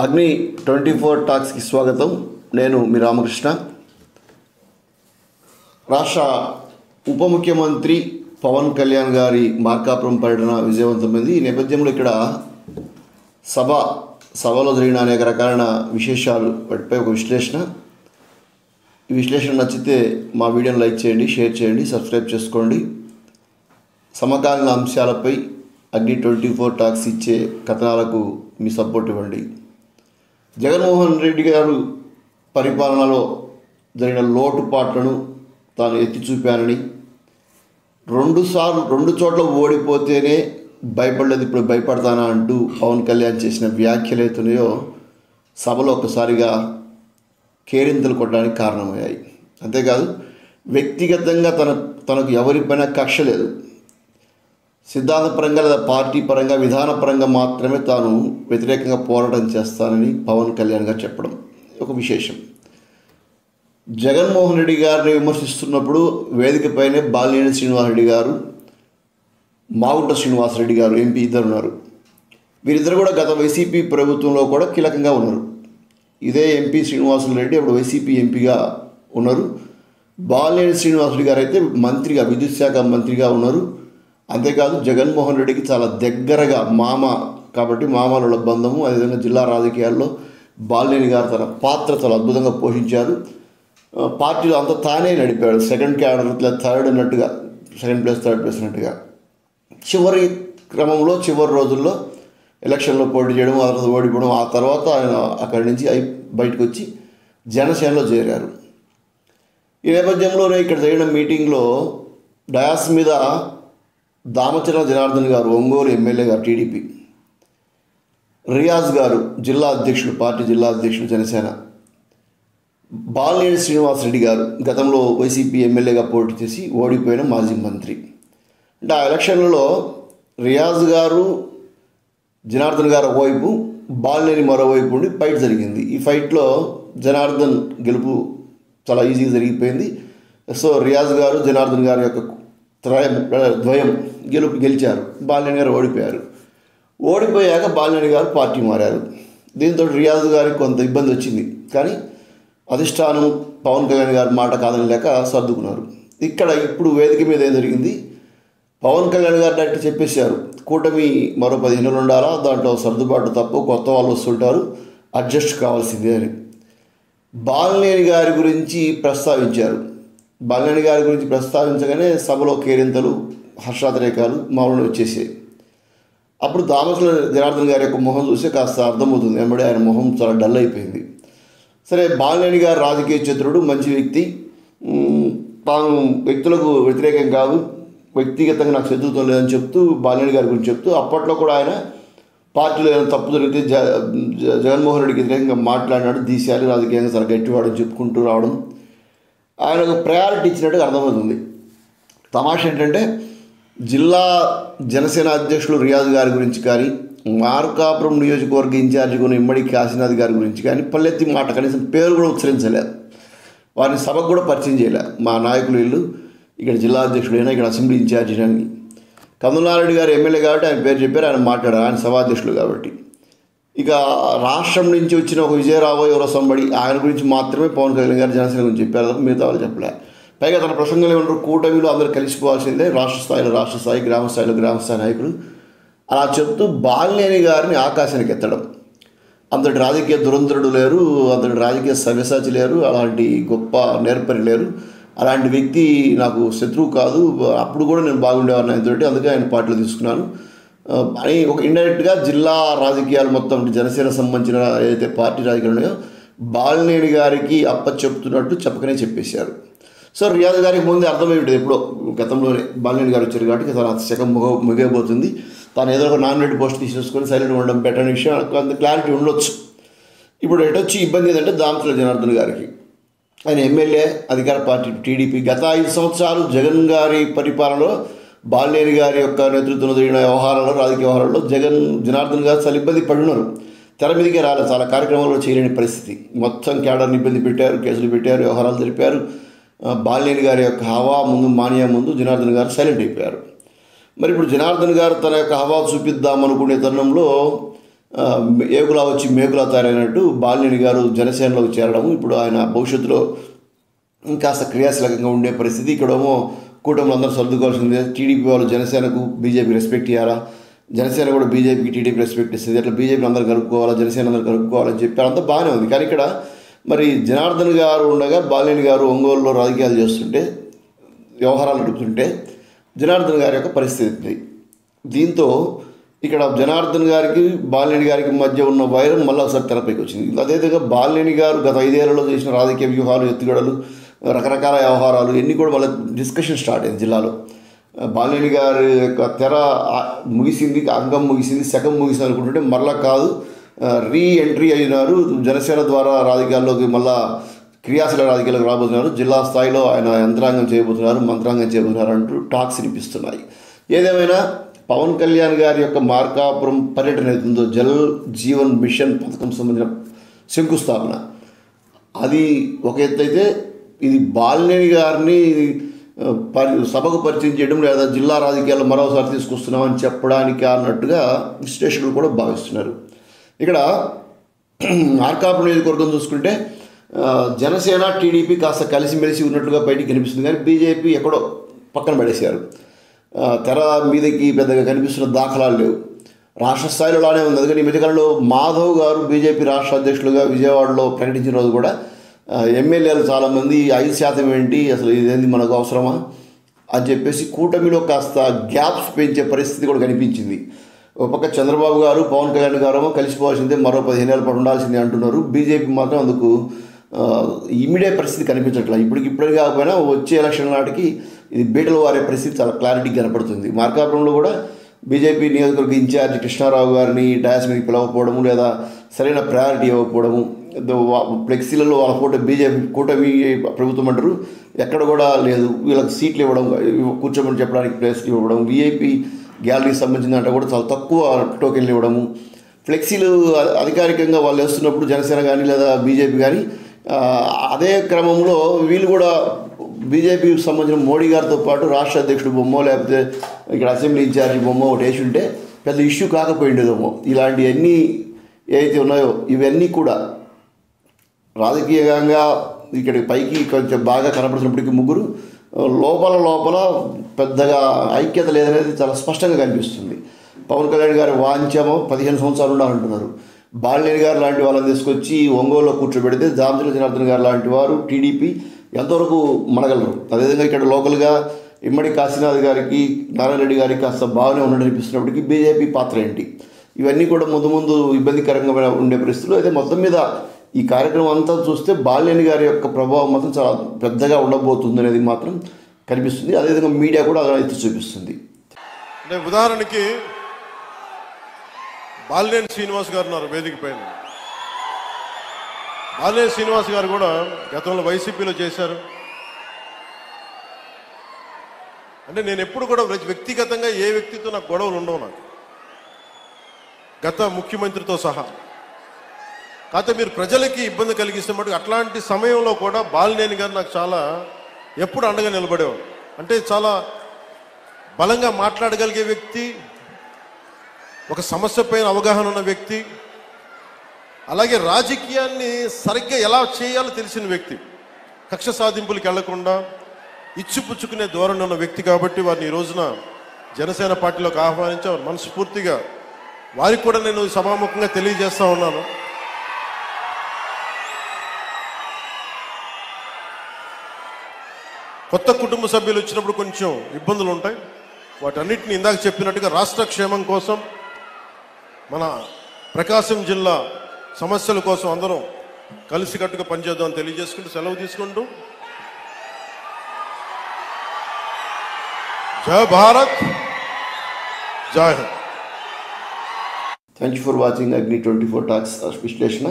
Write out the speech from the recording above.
అగ్ని 24 టాక్స్కి స్వాగతం. నేను మీ రామకృష్ణ. రాష్ట్ర ఉప ముఖ్యమంత్రి పవన్ కళ్యాణ్ గారి మార్కాపురం పర్యటన విజయవంతమైంది. ఈ నేపథ్యంలో ఇక్కడ సభలో జరిగిన అనేక రకాలైన విశేషాలు వాటిపై ఒక విశ్లేషణ. ఈ విశ్లేషణ నచ్చితే మా వీడియోని లైక్ చేయండి, షేర్ చేయండి, సబ్స్క్రైబ్ చేసుకోండి. సమకాలీన అంశాలపై అగ్ని 24 టాక్స్ ఇచ్చే కథనాలకు మీ సపోర్ట్ ఇవ్వండి. జగన్మోహన్ రెడ్డి గారు పరిపాలనలో జరిగిన లోటుపాట్లను తాను ఎత్తి చూపానని, రెండు చోట్ల ఓడిపోతేనే భయపడలేదు, ఇప్పుడు భయపడతానా అంటూ పవన్ కళ్యాణ్ చేసిన వ్యాఖ్యలు అవుతున్నాయో సభలో ఒక్కసారిగా కేరింతలు కొట్టడానికి కారణమయ్యాయి. అంతేకాదు, వ్యక్తిగతంగా తనకు ఎవరిపైనా కక్ష లేదు, సిద్ధాంతపరంగా లేదా పార్టీ పరంగా విధానపరంగా మాత్రమే తాను వ్యతిరేకంగా పోరాటం చేస్తానని పవన్ కళ్యాణ్ గారు చెప్పడం ఒక విశేషం. జగన్మోహన్ రెడ్డి గారిని విమర్శిస్తున్నప్పుడు వేదికపైనే బాలినేని శ్రీనివాసరెడ్డి గారు, మాగుంట శ్రీనివాసరెడ్డి గారు ఎంపీ ఇద్దరు ఉన్నారు. వీరిద్దరు కూడా గత వైసీపీ ప్రభుత్వంలో కూడా కీలకంగా ఉన్నారు. ఇదే ఎంపీ శ్రీనివాసరెడ్డి అప్పుడు వైసీపీ ఎంపీగా ఉన్నారు. బాలినేని శ్రీనివాసరెడ్డి గారు అయితే మంత్రిగా, విద్యుత్ శాఖ మంత్రిగా ఉన్నారు. అంతేకాదు, జగన్మోహన్ రెడ్డికి చాలా దగ్గరగా మామ కాబట్టి మామల బంధము. అదేవిధంగా జిల్లా రాజకీయాల్లో బాలినేని గారు తన పాత్ర చాలా అద్భుతంగా పోషించారు. పార్టీలో అంతా తానే నడిపాడు, సెకండ్ క్యాడర్ థర్డ్ అన్నట్టుగా, సెకండ్ ప్లేస్ థర్డ్ ప్లేస్ అన్నట్టుగా. చివరి క్రమంలో చివరి రోజుల్లో ఎలక్షన్లో పోటీ చేయడం, ఆ తర్వాత ఓడిపోవడం, ఆ తర్వాత ఆయన అక్కడి నుంచి బయటకు వచ్చి జనసేనలో చేరారు. ఈ నేపథ్యంలోనే ఇక్కడ జరిగిన మీటింగ్లో డయాస్ మీద దామచర్ల జనార్దన్ గారు, ఒంగోలు ఎమ్మెల్యే గారు టీడీపీ, రియాజ్ గారు జిల్లా అధ్యక్షుడు, పార్టీ జిల్లా అధ్యక్షుడు జనసేన, బాలినేని శ్రీనివాసరెడ్డి గారు గతంలో వైసీపీ ఎమ్మెల్యేగా పోటీ చేసి ఓడిపోయిన మాజీ మంత్రి. అంటే ఆ ఎలక్షన్లలో రియాజ్ గారు, జనార్దన్ గారు ఒకవైపు, బాలినేని మరోవైపు ఉండి ఫైట్ జరిగింది. ఈ ఫైట్లో జనార్దన్ గెలుపు చాలా ఈజీగా జరిగిపోయింది. సో రియాజ్ గారు, జనార్దన్ గారి యొక్క ద్వయం గెలిచారు. బాలినేని గారు ఓడిపోయారు. ఓడిపోయాక బాలినేని గారు పార్టీ మారారు. దీంతో రియాజ్ గారికి కొంత ఇబ్బంది వచ్చింది. కానీ అధిష్టానం పవన్ కళ్యాణ్ గారి మాట కాదని లేక సర్దుకున్నారు. ఇక్కడ ఇప్పుడు వేదిక మీద ఏం జరిగింది, పవన్ కళ్యాణ్ గారు డైరెక్ట్ చెప్పేశారు, కూటమి మరో 15 నెలలు ఉండాలా, దాంట్లో సర్దుబాటు తప్పు, కొత్త వాళ్ళు వస్తుంటారు, అడ్జస్ట్ కావాల్సిందే అని బాలినేని గారి గురించి ప్రస్తావించారు. బాలినేని గారి గురించి ప్రస్తావించగానే సభలో కేరింతలు, హర్షాతిరేకాలు మామూలు వచ్చేసాయి. అప్పుడు దామచర్ల జనార్దన్ గారి యొక్క మొహం చూస్తే కాస్త అర్థమవుతుంది, వెంబడే ఆయన మొహం చాలా డల్ అయిపోయింది. సరే, బాలినేని గారు రాజకీయ చతురుడు, మంచి వ్యక్తి, తాను వ్యక్తులకు వ్యతిరేకం కాదు, వ్యక్తిగతంగా నాకు శత్రుత్వం లేదని చెప్తూ బాలినేని గారి గురించి చెప్తూ, అప్పట్లో కూడా ఆయన పార్టీలో ఏమైనా తప్పు జరిగితే జగన్మోహన్ రెడ్డికి వ్యతిరేకంగా మాట్లాడినాడు, దీశాలి రాజకీయంగా చాలా గట్టివాడని చెప్పుకుంటూ రావడం, ఆయన ఒక ప్రయారిటీ ఇచ్చినట్టుగా అర్థమవుతుంది. తమాషా ఏంటంటే, జిల్లా జనసేన అధ్యక్షులు రియాజ్ గారి గురించి కానీ, మార్కాపురం నియోజకవర్గ ఇన్ఛార్జి కొన్ని ఇమ్మడి కాశీనాథ్ గారి గురించి కానీ పల్లెత్తి మాట, కనీసం పేరు కూడా ఉచ్చరించలేదు, వారిని సభకు కూడా పరిచయం చేయలేదు. మా నాయకులు వీళ్ళు, ఇక్కడ జిల్లా అధ్యక్షుడైనా, ఇక్కడ అసెంబ్లీ ఇన్ఛార్జి అని. కందులారెడ్డి గారు ఎమ్మెల్యే కాబట్టి ఆయన పేరు చెప్పారు, ఆయన మాట్లాడారు, ఆయన సభాధ్యక్షులు కాబట్టి. ఇక రాష్ట్రం నుంచి వచ్చిన ఒక విజయరావు ఎవరో సంబడి, ఆయన గురించి మాత్రమే పవన్ కళ్యాణ్ గారు జనసేన గురించి చెప్పారు తప్ప మిగతా వాళ్ళు చెప్పలే. పైగా తన ప్రసంగంలో ఏమంటారు, కూటమిలో అందరూ కలిసిపోవాల్సిందే, రాష్ట్ర స్థాయిలో రాష్ట్ర స్థాయి, గ్రామ స్థాయిలో గ్రామ స్థాయి నాయకులు, అలా చెప్తూ బాలినేని గారిని ఆకాశానికి ఎత్తడం. అంతటి రాజకీయ దురంధరుడు లేరు, అంతటి రాజకీయ సవ్యసాచి లేరు, అలాంటి గొప్ప నేర్పరి లేరు, అలాంటి వ్యక్తి నాకు శత్రువు కాదు, అప్పుడు కూడా నేను బాగుండేవాడిని ఆయనతోటి, అందుకే ఆయన పార్టీలో తీసుకున్నాను అని ఒక ఇండైరెక్ట్గా జిల్లా రాజకీయాలు మొత్తం జనసేన సంబంధించిన ఏదైతే పార్టీ రాజకీయాలు ఉన్నాయో బాలినేని గారికి చెప్తున్నట్టు చెప్పకనే చెప్పేశారు. సో రియాజ్ గారికి ముందే అర్థమై ఉంటుంది, ఎప్పుడో గతంలోనే బాలినేని గారు వచ్చారు కాబట్టి తన శకం ముగిపోతుంది, తాను ఏదో ఒక నామినేటెడ్ పోస్ట్ తీసేసుకొని సైలెంట్గా ఉండడం బెటర్ అనే విషయం అంత క్లారిటీ ఉండొచ్చు. ఇప్పుడు ఎటొచ్చి ఇబ్బంది ఏంటంటే దామచర్ల జనార్దన్ గారికి, ఆయన ఎమ్మెల్యే, అధికార పార్టీ టీడీపీ, గత 5 సంవత్సరాలు జగన్ గారి పరిపాలనలో బాలినేని గారి యొక్క నేతృత్వంలో జరిగిన వ్యవహారాల్లో, రాజకీయ వ్యవహారాల్లో జనార్దన్ గారు చాలా ఇబ్బంది పడినారు. తెర మీదకే రాలేదు, చాలా కార్యక్రమాల్లో చేయలేని పరిస్థితి, మొత్తం క్యాడర్ని ఇబ్బంది పెట్టారు, కేసులు పెట్టారు, వ్యవహారాలు జరిపారు. బాలినేని గారి యొక్క హవా ముందు, మానియా ముందు జనార్దన్ గారు సైలెంట్ అయిపోయారు. మరి ఇప్పుడు జనార్దన్ గారు తన యొక్క హవా చూపిద్దామనుకునే తరుణంలో ఏకులా వచ్చి మేకులా తయారైనట్టు బాలినేని గారు జనసేనలోకి చేరడము, ఇప్పుడు ఆయన భవిష్యత్తులో ఇంకాస్త క్రియాశీలకంగా ఉండే పరిస్థితి. ఇక్కడేమో కూటమిలో అందరూ సర్దుకోవాల్సిందే. టీడీపీ వాళ్ళు జనసేనకు బీజేపీ రెస్పెక్ట్ ఇవ్వాలా, జనసేన కూడా బీజేపీకి టీడీపీ రెస్పెక్ట్ ఇస్తుంది, అట్లా బీజేపీ అందరూ కలుపుకోవాలా, జనసేన అందరూ కలుపుకోవాలని చెప్పి అంతా బాగానే ఉంది. కానీ ఇక్కడ మరి జనార్దన్ గారు ఉండగా బాలినేని గారు ఒంగోలులో రాజకీయాలు చేస్తుంటే, వ్యవహారాలు నడుపుతుంటే జనార్దన్ గారి యొక్క పరిస్థితి. దీంతో ఇక్కడ జనార్దన్ గారికి బాలినేని గారికి మధ్య ఉన్న వైరం మళ్ళీ ఒకసారి తెరపైకి వచ్చింది. అదేవిధంగా బాలినేని గారు గత 5 ఏళ్లలో చేసిన రాజకీయ వ్యూహాలు, ఎత్తుగడలు, రకరకాల వ్యవహారాలు ఇవన్నీ కూడా వాళ్ళ డిస్కషన్ స్టార్ట్ అయింది జిల్లాలో. బాలినేని గారి యొక్క తెర ముగిసింది, అంగం ముగిసింది, శకం ముగిసింది అనుకుంటుంటే మరలా కాదు, రీ-ఎంట్రీ అయినారు. జనసేన ద్వారా రాజకీయాల్లోకి మళ్ళా క్రియాశీల రాజకీయాలకు రాబోతున్నారు, జిల్లా స్థాయిలో ఆయన యంత్రాంగం చేయబోతున్నారు, మంత్రాంగం చేయబోతున్నారు అంటూ టాక్స్ వినిపిస్తున్నాయి. ఏదేమైనా పవన్ కళ్యాణ్ గారి యొక్క మార్కాపురం పర్యటన అవుతుందో, జల్ జీవన్ మిషన్ పథకం సంబంధించిన శంకుస్థాపన, అది ఒక ఎత్తు అయితే, ఇది బాలినేని గారిని సభకు పరిచయం చేయడం లేదా జిల్లా రాజకీయాల్లో మరోసారి తీసుకొస్తున్నామని చెప్పడానికి అన్నట్టుగా విశ్లేషకులు కూడా భావిస్తున్నారు. ఇక్కడ మార్కాపురం నియోజకవర్గం చూసుకుంటే జనసేన టీడీపీ కాస్త కలిసిమెలిసి ఉన్నట్లుగా బయటికి కనిపిస్తుంది. కానీ బీజేపీ ఎక్కడో పక్కన పడేశారు. తెర మీదకి పెద్దగా కనిపిస్తున్న దాఖలాలు లేవు. రాష్ట్ర స్థాయిలో అలానే ఉంది. అందుకని ఈ మధ్యకాలంలో మాధవ్ గారు బీజేపీ రాష్ట్ర అధ్యక్షులుగా విజయవాడలో ప్రకటించిన రోజు కూడా ఎమ్మెల్యేలు చాలామంది 5% ఏంటి, అసలు ఇదేంది మనకు అవసరమా అని చెప్పేసి కూటమిలో కాస్త గ్యాప్స్ పెంచే పరిస్థితి కూడా కనిపించింది. ఒక పక్క చంద్రబాబు గారు, పవన్ కళ్యాణ్ గారు కలిసిపోవాల్సిందే, మరో 15 ఏళ్ళ పాటు ఉండాల్సిందే అంటున్నారు. బీజేపీ మాత్రం అందుకు ఇమీడియట్ పరిస్థితి కనిపించట్లేదు. ఇప్పుడు కాకపోయినా వచ్చే ఎలక్షన్ నాటికి ఇది బీటలు వారే పరిస్థితి చాలా క్లారిటీగా కనపడుతుంది. మార్కాపురంలో కూడా బీజేపీ నియోజకవర్గ ఇన్ఛార్జి కృష్ణారావు గారిని డాయస్ మీదకి పిలవకపోవడము, లేదా సరైన ప్రయారిటీ ఇవ్వకపోవడము, ఫ్లెక్సీలలో వాళ్ళ ఫోటో బీజేపీ కూటమి ప్రభుత్వం అంటారు, ఎక్కడ కూడా లేదు. వీళ్ళకి సీట్లు ఇవ్వడం, కూర్చోమని చెప్పడానికి ప్లేస్లు ఇవ్వడం, వీఐపీ గ్యాలరీకి సంబంధించిన అంటే కూడా చాలా తక్కువ టోకెన్లు ఇవ్వడము, ఫ్లెక్సీలు అధికారికంగా వాళ్ళు వేస్తున్నప్పుడు జనసేన కానీ లేదా బీజేపీ కానీ అదే క్రమంలో వీళ్ళు కూడా బీజేపీకి సంబంధించిన మోడీ గారితో పాటు రాష్ట్ర అధ్యక్షుడు బొమ్మ, లేకపోతే ఇక్కడ అసెంబ్లీ ఇన్ఛార్జి బొమ్మ ఒకటి వేసి ఉంటే పెద్ద ఇష్యూ కాకపోయిండేదేమో. ఇలాంటివన్నీ ఏవైతే ఉన్నాయో ఇవన్నీ కూడా రాజకీయంగా ఇక్కడ పైకి కొంచెం బాగా కనపడుతున్నప్పటికీ ముగ్గురు లోపల పెద్దగా ఐక్యత లేదనేది చాలా స్పష్టంగా కనిపిస్తుంది. పవన్ కళ్యాణ్ గారు వాంఛేమో 15 సంవత్సరాలు ఉండాలంటున్నారు. బాలినేని గారు లాంటి వాళ్ళని తీసుకొచ్చి ఒంగోలులో కూర్చోబెడితే దామచల జనార్దన్ గారు లాంటి వారు టీడీపీ ఎంతవరకు మనగలరు. అదేవిధంగా ఇక్కడ లోకల్గా ఇమ్మడి కాశీనాథ్ గారికి, నారాయణ రెడ్డి గారికి కాస్త బాగానే ఉండనిపిస్తున్నప్పటికీ బీజేపీ పాత్ర ఏంటి, ఇవన్నీ కూడా ముందు ఇబ్బందికరంగా ఉండే పరిస్థితులు. అయితే మొత్తం మీద ఈ కార్యక్రమం అంతా చూస్తే బాలినేని గారి యొక్క ప్రభావం మాత్రం చాలా పెద్దగా ఉండబోతుంది అనేది మాత్రం కనిపిస్తుంది. అదేవిధంగా మీడియా కూడా అలా ఎత్తి చూపిస్తుంది. అంటే ఉదాహరణకి బాలినేని శ్రీనివాస్ గారు ఉన్నారు వేదిక పైన. బాలినేని శ్రీనివాస్ గారు కూడా గతంలో వైసీపీలో చేశారు. అంటే నేను ఎప్పుడు కూడా వ్యక్తిగతంగా ఏ వ్యక్తితో నాకు గొడవలు ఉండవు, నాకు గత ముఖ్యమంత్రితో సహా. కాకపోతే మీరు ప్రజలకి ఇబ్బంది కలిగిస్తే మటుకు అట్లాంటి సమయంలో కూడా బాలినేని గారు నాకు చాలా ఎప్పుడు అండగా నిలబడేవారు. అంటే చాలా బలంగా మాట్లాడగలిగే వ్యక్తి, ఒక సమస్య పైన అవగాహన ఉన్న వ్యక్తి, అలాగే రాజకీయాన్ని సరిగ్గా ఎలా చేయాలో తెలిసిన వ్యక్తి, కక్ష సాధింపులకు వెళ్లకుండా ఇచ్చిపుచ్చుకునే ధోరణి ఉన్న వ్యక్తి. కాబట్టి వారిని ఈ రోజున జనసేన పార్టీలోకి ఆహ్వానించారు. మనస్ఫూర్తిగా వారికి కూడా నేను సభాముఖంగా తెలియజేస్తా ఉన్నాను. కొత్త కుటుంబ సభ్యులు వచ్చినప్పుడు కొంచెం ఇబ్బందులు ఉంటాయి. వాటన్నిటిని ఇందాక చెప్పినట్టుగా రాష్ట్ర క్షేమం కోసం, మన ప్రకాశం జిల్లా సమస్యల కోసం అందరం కలిసికట్టుగా పనిచేద్దామని తెలియజేసుకుంటూ సెలవు తీసుకుంటూ జై భారత్, జై Hind. Thank you for watching అగ్ని 24 టాక్స్ విశ్లేషణ.